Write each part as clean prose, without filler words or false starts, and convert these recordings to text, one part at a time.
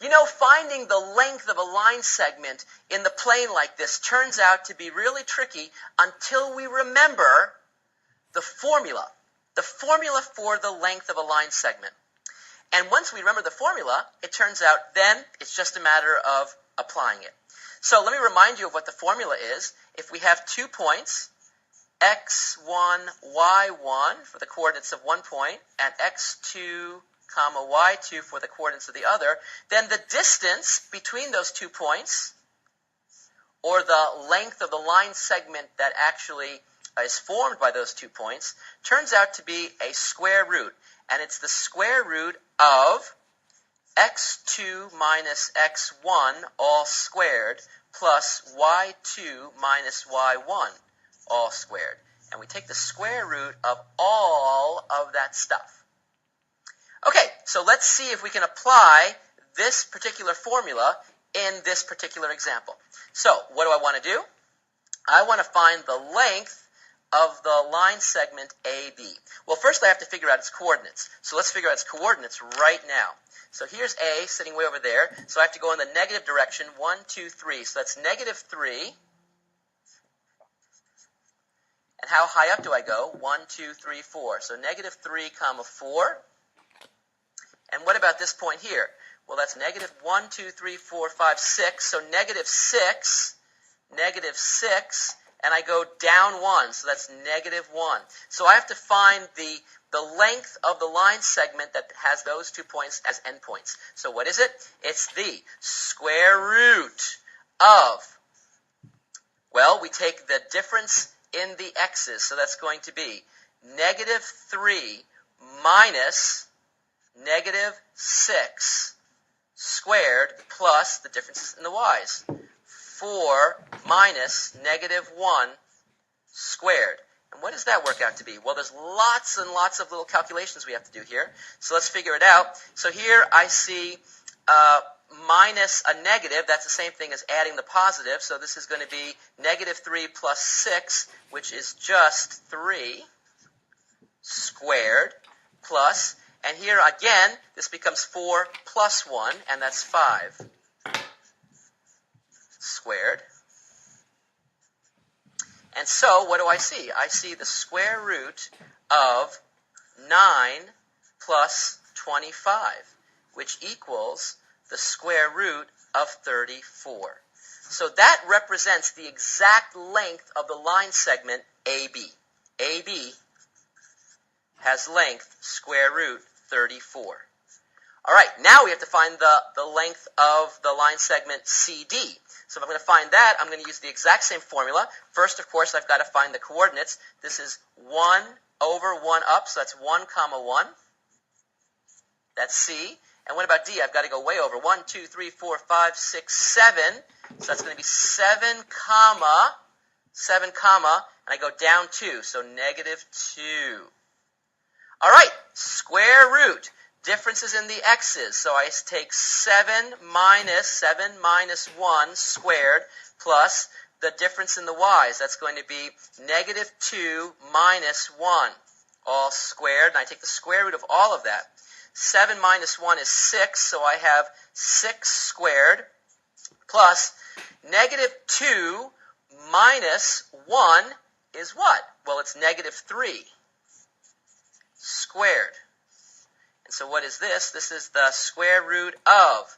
You know, finding the length of a line segment in the plane like this turns out to be really tricky until we remember the formula for the length of a line segment. And once we remember the formula, it turns out then it's just a matter of applying it. So let me remind you of what the formula is. If we have 2 points, x1, y1 for the coordinates of one point, and x2, y2 for the coordinates of the other, then the distance between those 2 points, or the length of the line segment that actually is formed by those 2 points, turns out to be a square root. And it's the square root of x2 minus x1 all squared plus y2 minus y1 all squared. And we take the square root of all of that stuff. Okay, so let's see if we can apply this particular formula in this particular example. So what do I want to do? I want to find the length of the line segment AB. Well, first I have to figure out its coordinates. So let's figure out its coordinates right now. So here's A sitting way over there. So I have to go in the negative direction, 1, 2, 3. So that's negative 3. And how high up do I go? 1, 2, 3, 4. So negative 3, 4. And what about this point here? Well, that's negative 1, 2, 3, 4, 5, 6. So negative 6, and I go down 1. So that's negative 1. So I have to find the length of the line segment that has those 2 points as endpoints. So what is it? It's the square root of, well, we take the difference in the x's. So that's going to be negative 3 minus negative 6 squared plus the differences in the y's. 4 minus negative 1 squared. And what does that work out to be? Well, there's lots and lots of little calculations we have to do here. So let's figure it out. So here I see minus a negative. That's the same thing as adding the positive. So this is going to be negative 3 plus 6, which is just 3 squared plus, and here again, this becomes 4 plus 1, and that's 5 squared. And so, what do I see? I see the square root of 9 plus 25, which equals the square root of 34. So that represents the exact length of the line segment AB. AB has length square root 34. All right, now we have to find the length of the line segment CD. So if I'm going to find that, I'm going to use the exact same formula. First, of course, I've got to find the coordinates. This is 1 over 1 up, so that's 1, 1. That's C. And what about D? I've got to go way over. 1, 2, 3, 4, 5, 6, 7. So that's going to be 7, 7, and I go down 2, so negative 2. All right, square root. Differences in the x's. So I take 7 minus 1 squared plus the difference in the y's. That's going to be negative 2 minus 1 all squared. And I take the square root of all of that. 7 minus 1 is 6, so I have 6 squared plus negative 2 minus 1 is what? Well, it's negative 3 squared. And so what is this? This is the square root of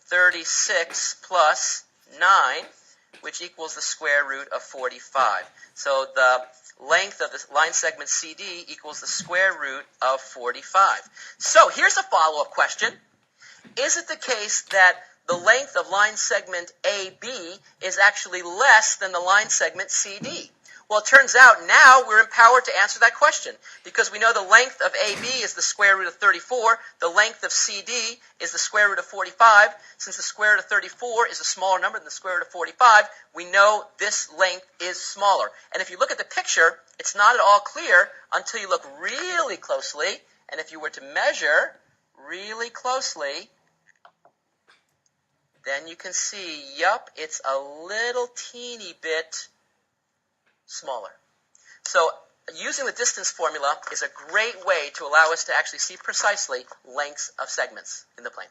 36 plus 9, which equals the square root of 45. So the length of the line segment CD equals the square root of 45. So here's a follow-up question. Is it the case that the length of line segment AB is actually less than the line segment CD? Well, it turns out now we're empowered to answer that question because we know the length of AB is the square root of 34. The length of CD is the square root of 45. Since the square root of 34 is a smaller number than the square root of 45, we know this length is smaller. And if you look at the picture, it's not at all clear until you look really closely. And if you were to measure really closely, then you can see, yup, it's a little teeny bit smaller. So using the distance formula is a great way to allow us to actually see precisely lengths of segments in the plane.